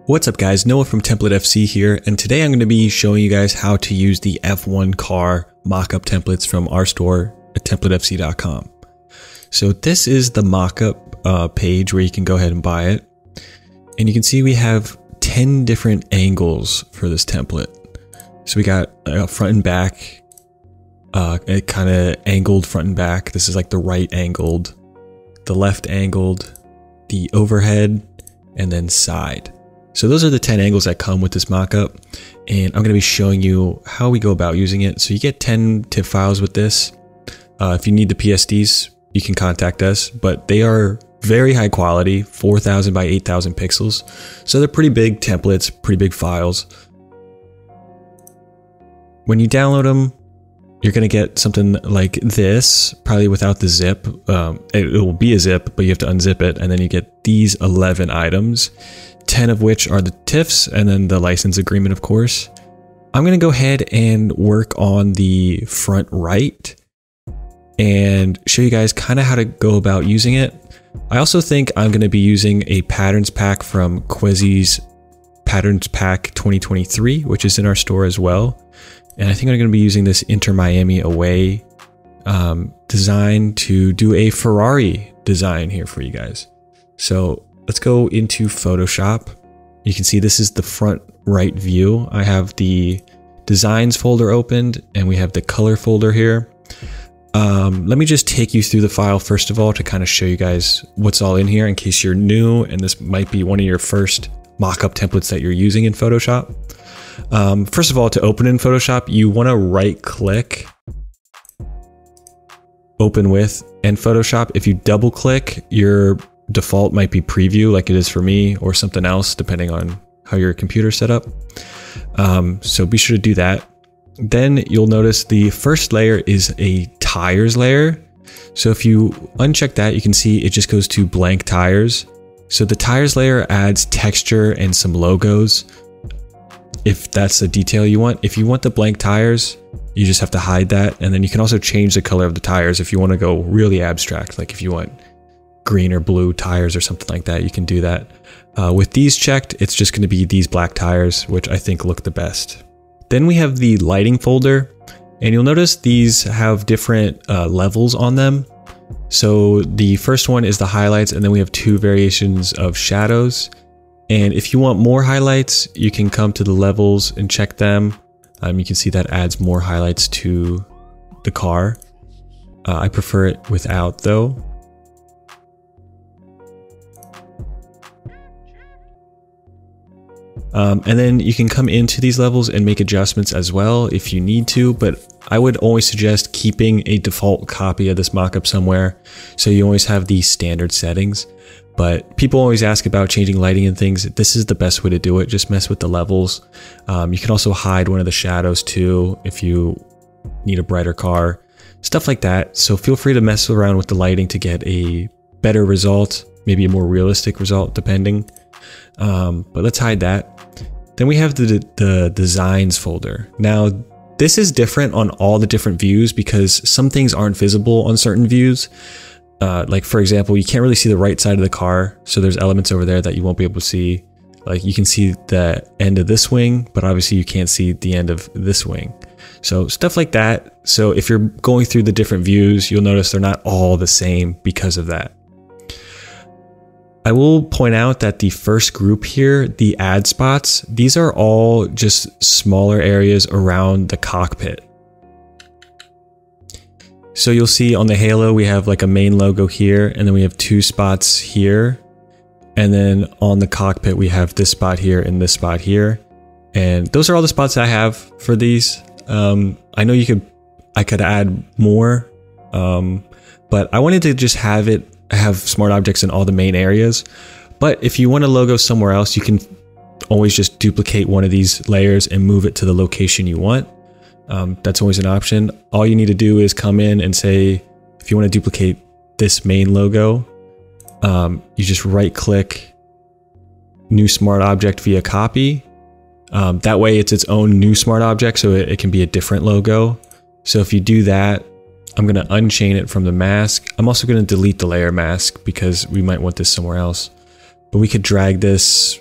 What's up guys, Noah from Template FC here, and today I'm going to be showing you guys how to use the F1 car mockup templates from our store at templatefc.com. So this is the mockup page where you can go ahead and buy it. And you can see we have 10 different angles for this template. So we got front and back, a kind of angled front and back. This is like the right angled, the left angled, the overhead, and then side. So those are the 10 angles that come with this mockup, and I'm going to be showing you how we go about using it. So you get 10 TIFF files with this. If you need the PSDs, you can contact us, but they are very high quality, 4,000 by 8,000 pixels. So they're pretty big templates, pretty big files. When you download them, you're going to get something like this, probably without the zip. It will be a zip, but you have to unzip it, and then you get these 11 items. 10 of which are the TIFFs, and then the license agreement, of course. I'm going to go ahead and work on the front right and show you guys kind of how to go about using it. I also think I'm going to be using a patterns pack from Qehzy's Patterns Pack 2023, which is in our store as well. And I think I'm going to be using this Inter Miami away design to do a Ferrari design here for you guys. So let's go into Photoshop. You can see this is the front right view. I have the designs folder opened and we have the color folder here. Let me just take you through the file first of all to kind of show you guys what's all in here in case you're new and this might be one of your first mockup templates that you're using in Photoshop. First of all, to open in Photoshop, you want to right click, open with, and Photoshop. If you double click, your default might be preview like it is for me, or something else depending on how your computer's set up. So be sure to do that. Then you'll notice the first layer is a tires layer. So if you uncheck that, you can see it just goes to blank tires. So the tires layer adds texture and some logos if that's a detail you want. If you want the blank tires, you just have to hide that. And then you can also change the color of the tires if you want to go really abstract, like if you want green or blue tires or something like that, you can do that. With these checked, it's just going to be these black tires, which I think look the best. Then we have the lighting folder, and you'll notice these have different levels on them. So the first one is the highlights, and then we have two variations of shadows. And if you want more highlights, you can come to the levels and check them. You can see that adds more highlights to the car. I prefer it without though. And then you can come into these levels and make adjustments as well if you need to, but I would always suggest keeping a default copy of this mockup somewhere so you always have these standard settings. But people always ask about changing lighting and things. This is the best way to do it. Just mess with the levels. You can also hide one of the shadows too if you need a brighter car, stuff like that. So feel free to mess around with the lighting to get a better result, maybe a more realistic result depending. But let's hide that. Then we have the designs folder. Now this is different on all the different views because some things aren't visible on certain views. Like for example, you can't really see the right side of the car. So there's elements over there that you won't be able to see. Like you can see the end of this wing, but obviously you can't see the end of this wing. So stuff like that. So if you're going through the different views, you'll notice they're not all the same because of that. I will point out that the first group here, the add spots, these are all just smaller areas around the cockpit. So you'll see on the halo, we have like a main logo here, and then we have two spots here. And then on the cockpit, we have this spot here and this spot here. And those are all the spots I have for these. I know I could add more, but I wanted to just have smart objects in all the main areas. But if you want a logo somewhere else, you can always just duplicate one of these layers and move it to the location you want. That's always an option. All you need to do is come in and say, if you want to duplicate this main logo, you just right click new smart object via copy. That way it's its own new smart object, so it can be a different logo. So if you do that, I'm going to unchain it from the mask. I'm also going to delete the layer mask because we might want this somewhere else. But we could drag this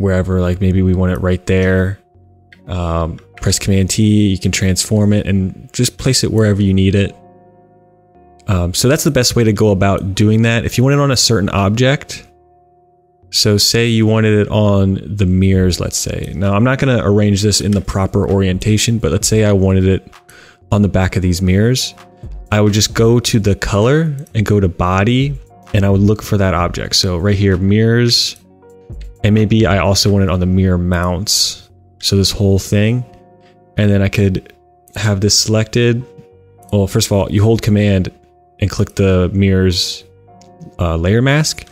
wherever, like maybe we want it right there. Press Command T, you can transform it and just place it wherever you need it. So that's the best way to go about doing that. If you want it on a certain object, so say you wanted it on the mirrors, let's say. Now I'm not going to arrange this in the proper orientation, but let's say I wanted it on the back of these mirrors. I would just go to the color and go to body, and I would look for that object. So right here, mirrors, and maybe I also want it on the mirror mounts. So this whole thing, and then I could have this selected. Well, first of all, you hold Command and click the mirrors layer mask.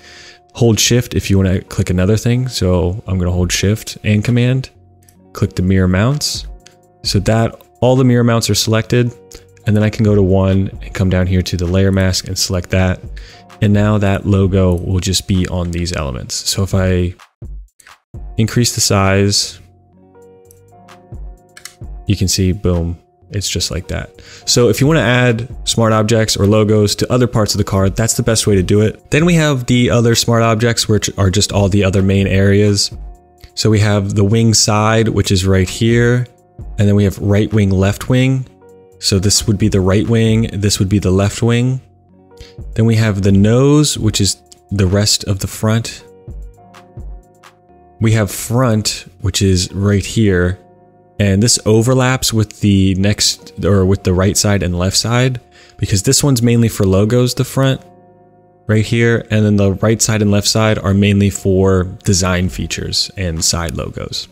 Hold Shift if you want to click another thing. So I'm going to hold Shift and Command, click the mirror mounts. So that all the mirror mounts are selected. And then I can go to one and come down here to the layer mask and select that. And now that logo will just be on these elements. So if I increase the size, you can see, boom, it's just like that. So if you want to add smart objects or logos to other parts of the car, that's the best way to do it. Then we have the other smart objects, which are just all the other main areas. So we have the wing side, which is right here. And then we have right wing, left wing. So this would be the right wing. This would be the left wing. Then we have the nose, which is the rest of the front. We have front, which is right here. And this overlaps with the next, or with the right side and left side, because this one's mainly for logos, the front right here. And then the right side and left side are mainly for design features and side logos.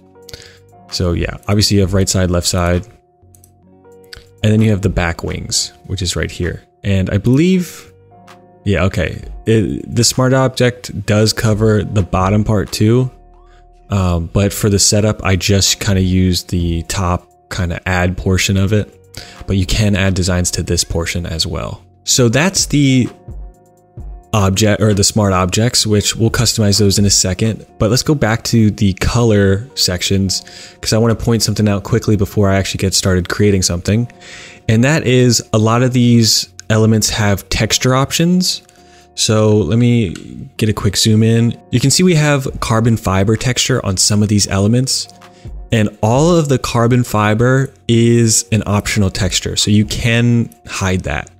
So yeah, obviously you have right side, left side. And then you have the back wings, which is right here. And I believe, yeah, okay. The smart object does cover the bottom part too. But for the setup, I just kind of use the top kind of add portion of it, but you can add designs to this portion as well. So that's the object, or the smart objects, which we'll customize those in a second. But let's go back to the color sections, because I want to point something out quickly before I actually get started creating something. And that is, a lot of these elements have texture options. So let me get a quick zoom in. You can see we have carbon fiber texture on some of these elements, and all of the carbon fiber is an optional texture. So you can hide that.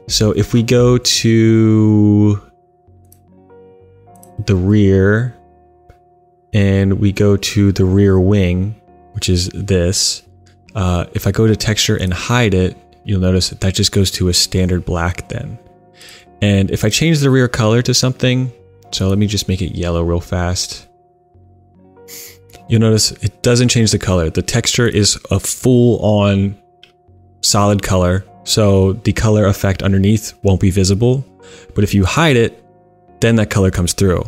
So if we go to the rear and we go to the rear wing, which is this, if I go to texture and hide it, you'll notice that that just goes to a standard black then. And if I change the rear color to something, so let me just make it yellow real fast. You'll notice it doesn't change the color. The texture is a full on solid color. So the color effect underneath won't be visible. But if you hide it, then that color comes through.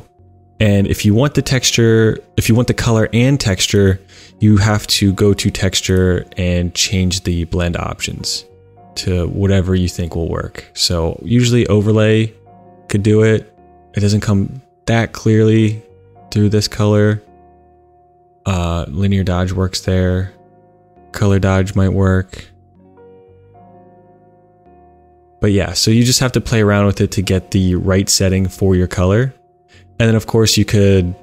And if you want the texture, if you want the color and texture, you have to go to texture and change the blend options to whatever you think will work. So usually overlay could do it. It doesn't come that clearly through this color. Linear dodge works there. Color dodge might work. But yeah, so you just have to play around with it to get the right setting for your color. And then of course you could,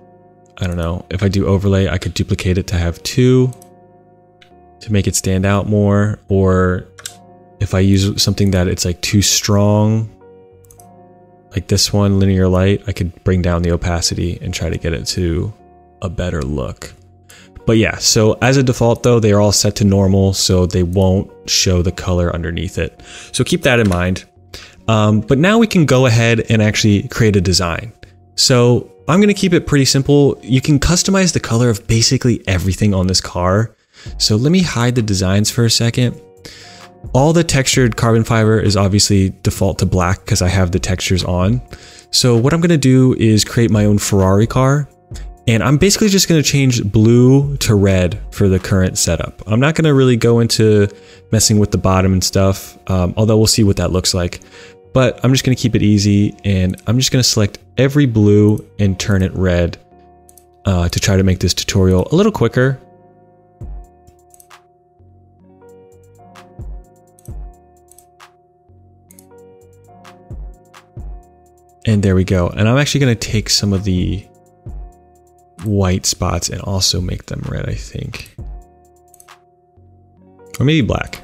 I don't know, if I do overlay, I could duplicate it to have 2 to make it stand out more. Or if I use something that it's like too strong, like this one, linear light, I could bring down the opacity and try to get it to a better look. But yeah, so as a default though, they are all set to normal, so they won't show the color underneath it. So keep that in mind. But now we can go ahead and actually create a design. So I'm gonna keep it pretty simple. You can customize the color of basically everything on this car. So let me hide the designs for a second. All the textured carbon fiber is obviously default to black because I have the textures on. So what I'm going to do is create my own Ferrari car. And I'm basically just going to change blue to red for the current setup. I'm not going to really go into messing with the bottom and stuff, although we'll see what that looks like. But I'm just going to keep it easy, and I'm just going to select every blue and turn it red to try to make this tutorial a little quicker. And there we go. And I'm actually going to take some of the white spots and also make them red, I think. Or maybe black.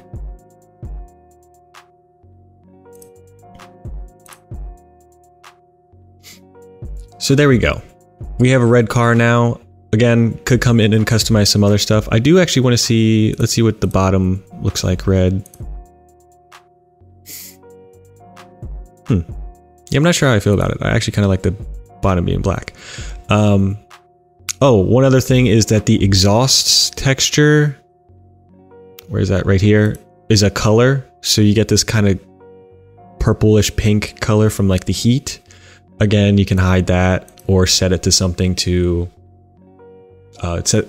So there we go. We have a red car now. Again, could come in and customize some other stuff. I do actually want to see, let's see what the bottom looks like red. Yeah, I'm not sure how I feel about it. I actually kind of like the bottom being black. Oh, one other thing is that the exhaust texture, where is that? Right here, is a color. So you get this kind of purplish pink color from like the heat. Again, you can hide that or set it to something to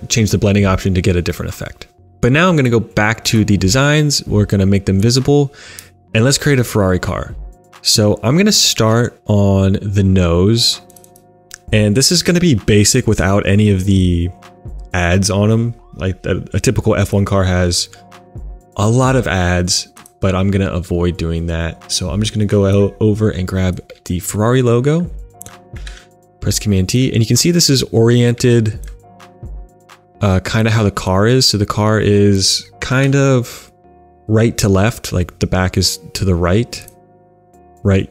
change the blending option to get a different effect. But now I'm going to go back to the designs. We're going to make them visible and let's create a Ferrari car. So I'm going to start on the nose. And this is going to be basic without any of the ads on them. Like a typical F1 car has a lot of ads, but I'm going to avoid doing that. So I'm just going to go over and grab the Ferrari logo, press Command T, and you can see this is oriented kind of how the car is. So the car is kind of right to left, like the back is to the right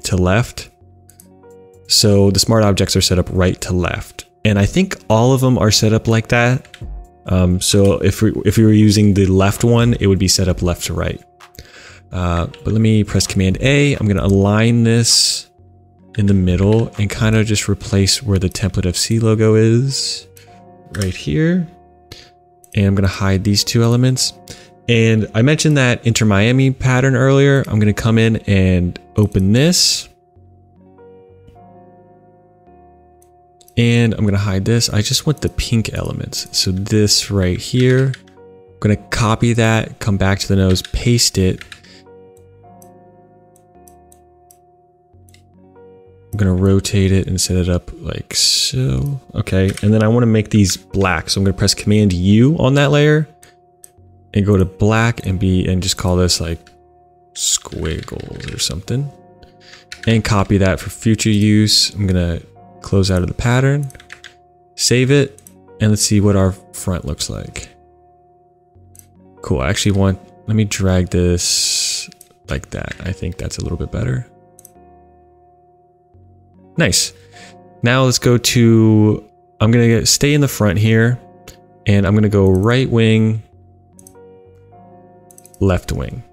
to left. So the smart objects are set up right to left. And I think all of them are set up like that. So if we were using the left one, it would be set up left to right. But let me press Command A. I'm going to align this in the middle and kind of just replace where the template FC logo is right here. And I'm going to hide these two elements. And I mentioned that Inter Miami pattern earlier. I'm going to come in and open this. And I'm going to hide this. I just want the pink elements. So this right here, I'm going to copy that, come back to the nose, paste it. I'm going to rotate it and set it up like so. Okay. And then I want to make these black. So I'm going to press Command U on that layer and go to black and just call this like squiggles or something and copy that for future use. I'm going to close out of the pattern, save it, and let's see what our front looks like. Cool. I actually let me drag this like that. I think that's a little bit better. Nice. Now let's go to, I'm going to stay in the front here and I'm going to go right wing, left wing.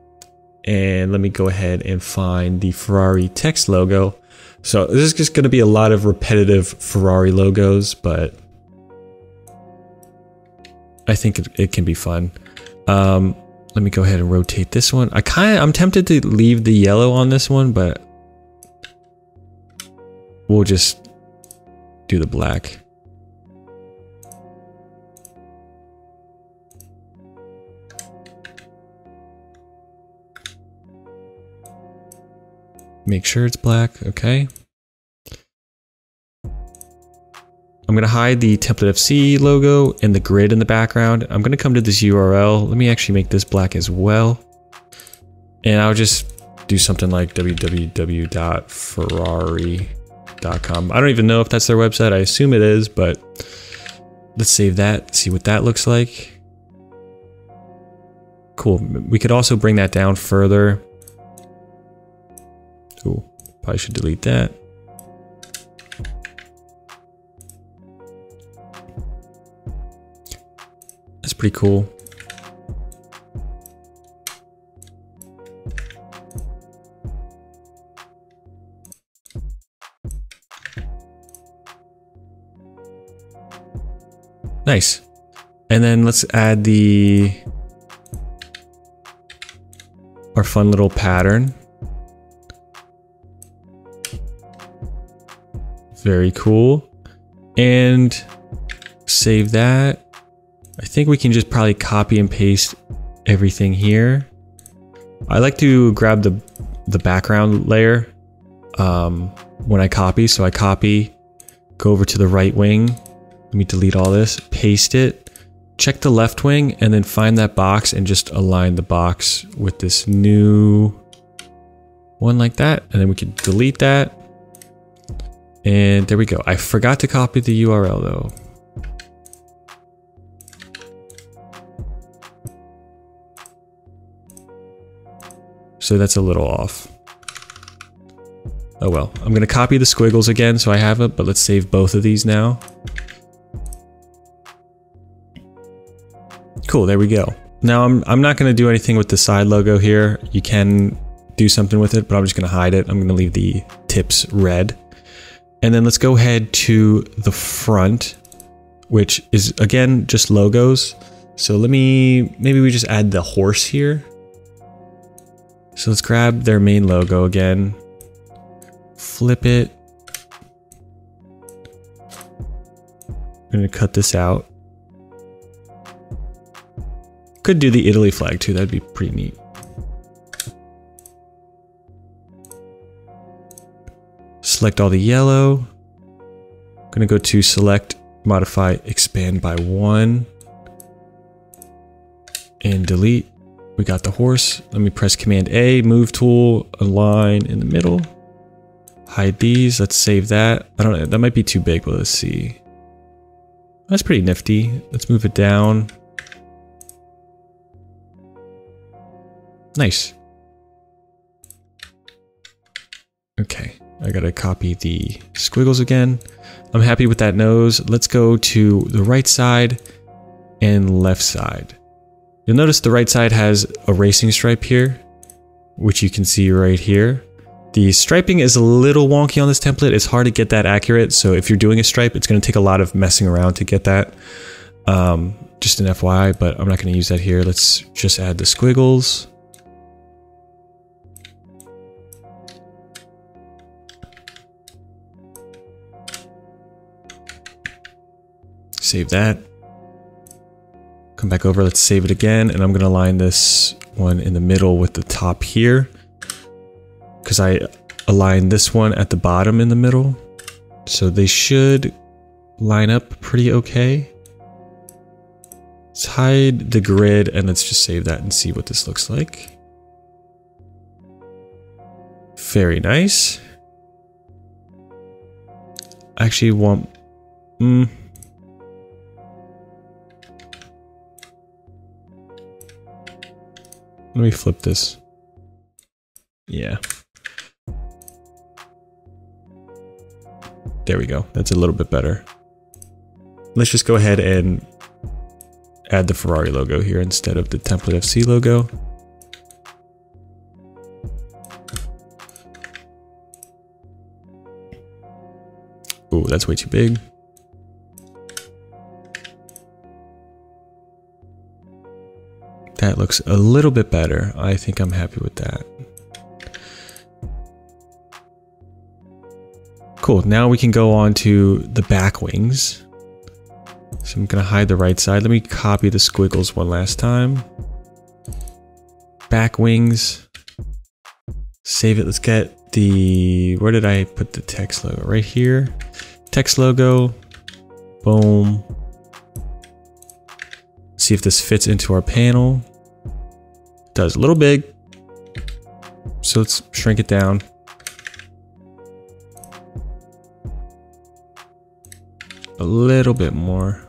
And let me go ahead and find the Ferrari text logo. So this is just going to be a lot of repetitive Ferrari logos, but I think it can be fun. Let me go ahead and rotate this one. I'm tempted to leave the yellow on this one, but we'll just do the black. Make sure it's black, okay. I'm gonna hide the template FC logo and the grid in the background. I'm gonna come to this URL. Let me actually make this black as well. And I'll just do something like www.ferrari.com. I don't even know if that's their website. I assume it is, but let's save that, see what that looks like. Cool, we could also bring that down further. Ooh, probably should delete that. That's pretty cool. Nice. And then let's add our fun little pattern. Very cool. And save that. I think we can just probably copy and paste everything here. I like to grab the background layer when I copy. So I copy, go over to the right wing. Let me delete all this, paste it, check the left wing, and then find that box and just align the box with this new one like that. And then we can delete that. And there we go. I forgot to copy the URL though. So that's a little off. Oh well, I'm gonna copy the squiggles again so I have it, but let's save both of these now. Cool, there we go. Now I'm not gonna do anything with the side logo here. You can do something with it, but I'm just gonna hide it. I'm gonna leave the tips red. And then let's go ahead to the front, which is again, just logos. So maybe we just add the horse here. So let's grab their main logo again, flip it. I'm gonna cut this out. Could do the Italy flag too, that'd be pretty neat. Select all the yellow. I'm gonna go to select, modify, expand by 1. And delete. We got the horse. Let me press Command A, move tool, align in the middle. Hide these, let's save that. I don't know, that might be too big, but let's see. That's pretty nifty. Let's move it down. Nice. Okay, I gotta copy the squiggles again. I'm happy with that nose. Let's go to the right side and left side. You'll notice the right side has a racing stripe here, which you can see right here. The striping is a little wonky on this template. It's hard to get that accurate. So if you're doing a stripe, it's gonna take a lot of messing around to get that. Just an FYI, but I'm not gonna use that here. Let's just add the squiggles. Save that. Come back over, let's save it again, and I'm gonna align this one in the middle with the top here, because I aligned this one at the bottom in the middle. So they should line up pretty okay. Let's hide the grid and let's just save that and see what this looks like. Very nice. I actually want... Let me flip this. Yeah. There we go. That's a little bit better. Let's just go ahead and add the Ferrari logo here instead of the Template FC logo. Ooh, that's way too big. That looks a little bit better. I think I'm happy with that. Cool, now we can go on to the back wings. So I'm gonna hide the right side. Let me copy the squiggles one last time. Back wings. Save it, let's get the, where did I put the text logo? Right here. Text logo, boom. See if this fits into our panel. It does, a little big. So let's shrink it down. A little bit more.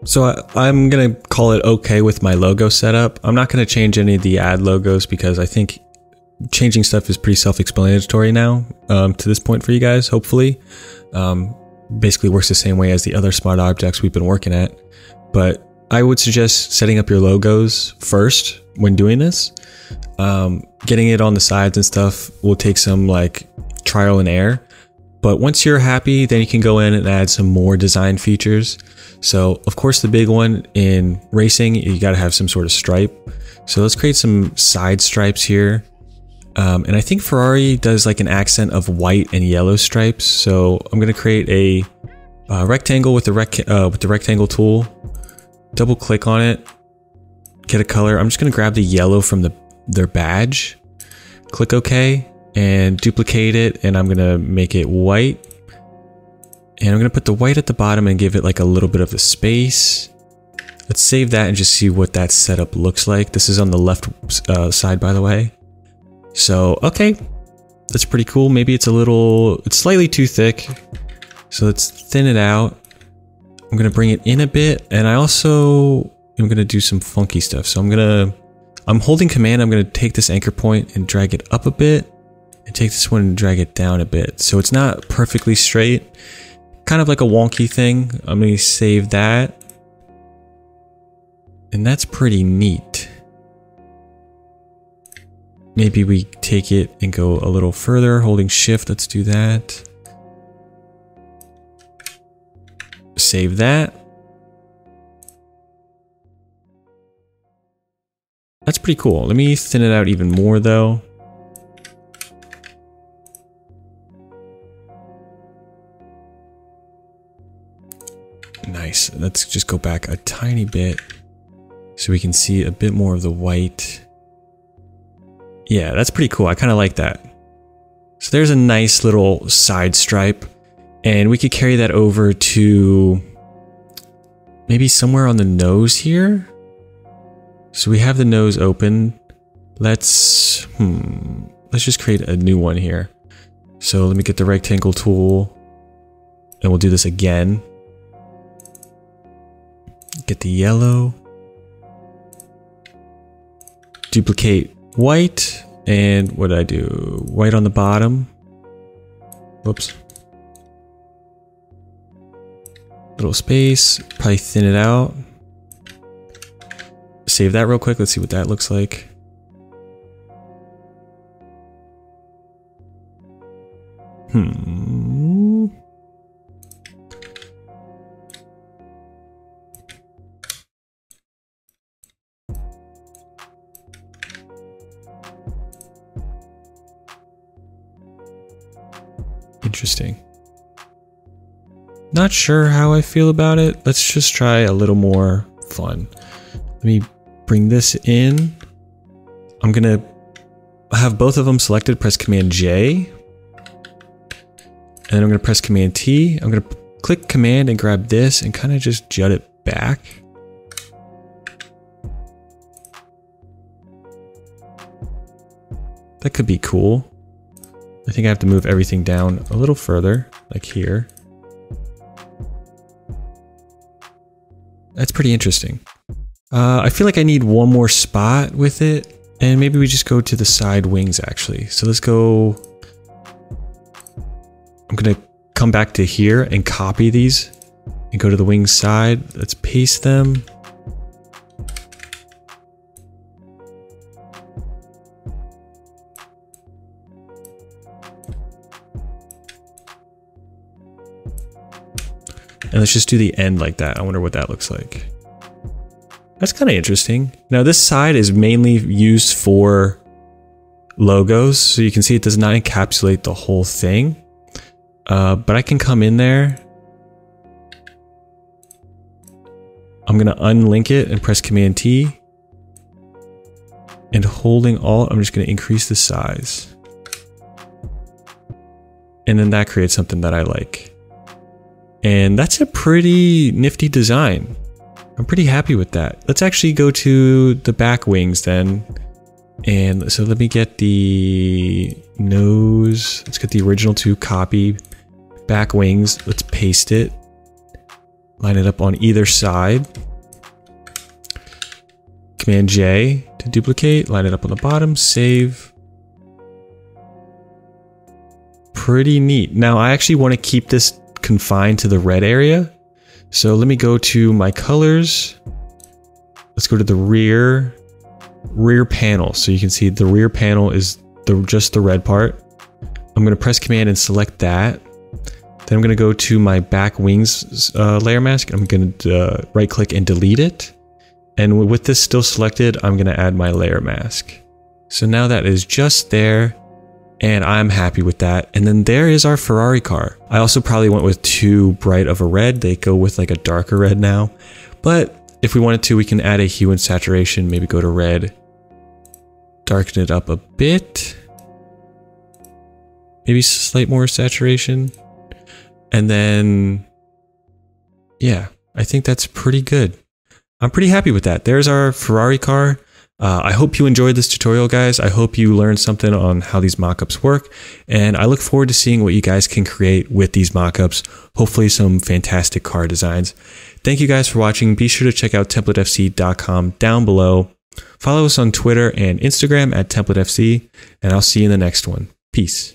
So I'm gonna call it okay with my logo setup. I'm not gonna change any of the ad logos because I think changing stuff is pretty self-explanatory now to this point for you guys, hopefully. Basically works the same way as the other smart objects we've been working at. But I would suggest setting up your logos first when doing this. Getting it on the sides and stuff will take some like trial and error. But once you're happy, then you can go in and add some more design features. So of course the big one in racing, you gotta have some sort of stripe. So let's create some side stripes here. And I think Ferrari does like an accent of white and yellow stripes. So I'm gonna create a rectangle with the rectangle tool. Double click on it, get a color. I'm just gonna grab the yellow from their badge. Click OK and duplicate it, and I'm gonna make it white. And I'm gonna put the white at the bottom and give it like a little bit of a space. Let's save that and just see what that setup looks like. This is on the left side, by the way. So, okay, that's pretty cool. Maybe it's slightly too thick. So let's thin it out. I'm gonna bring it in a bit, and I also am gonna do some funky stuff. So I'm gonna I'm holding command. I'm going to take this anchor point and drag it up a bit and take this one and drag it down a bit. So it's not perfectly straight, kind of like a wonky thing. I'm going to save that. And that's pretty neat. Maybe we take it and go a little further, holding shift. Let's do that. Save that. That's pretty cool. Let me thin it out even more though. Nice. Let's just go back a tiny bit so we can see a bit more of the white. Yeah, that's pretty cool. I kind of like that. So there's a nice little side stripe, and we could carry that over to maybe somewhere on the nose here. So we have the nose open. Let's just create a new one here. So let me get the rectangle tool, and we'll do this again. Get the yellow. Duplicate white, and what did I do? White on the bottom. Whoops. Little space, probably thin it out. Save that real quick. Let's see what that looks like. Interesting. Not sure how I feel about it. Let's just try a little more fun. Let me bring this in. I'm gonna have both of them selected, press Command J. And then I'm gonna press Command T. I'm gonna click Command and grab this and kind of just jut it back. That could be cool. I think I have to move everything down a little further, like here. That's pretty interesting. I feel like I need one more spot with it, and maybe we just go to the side wings actually. So let's go. I'm gonna come back to here and copy these and go to the wing side. Let's paste them. And let's just do the end like that. I wonder what that looks like. That's kind of interesting. Now this side is mainly used for logos. So you can see it does not encapsulate the whole thing. But I can come in there. I'm going to unlink it and press Command T. And holding Alt, I'm just going to increase the size. And then that creates something that I like. And that's a pretty nifty design. I'm pretty happy with that. Let's actually go to the back wings then. And so let me get the nose. Let's get the original two, copy. Back wings, let's paste it. Line it up on either side. Command J to duplicate, line it up on the bottom, save. Pretty neat. Now I actually want to keep this confined to the red area. So let me go to my colors. Let's go to the rear panel. So you can see the rear panel is just the red part. I'm going to press Command and select that. Then I'm going to go to my back wings layer mask. I'm going to right click and delete it. And with this still selected, I'm going to add my layer mask. So now that is just there. And I'm happy with that. And then there is our Ferrari car. I also probably went with too bright of a red. They go with like a darker red now. But if we wanted to, we can add a hue and saturation, maybe go to red. Darken it up a bit. Maybe slight more saturation. And then, yeah, I think that's pretty good. I'm pretty happy with that. There's our Ferrari car. I hope you enjoyed this tutorial, guys. I hope you learned something on how these mockups work, and I look forward to seeing what you guys can create with these mockups. Hopefully some fantastic car designs. Thank you guys for watching. Be sure to check out templatefc.com down below. Follow us on Twitter and Instagram at TemplateFC, and I'll see you in the next one. Peace.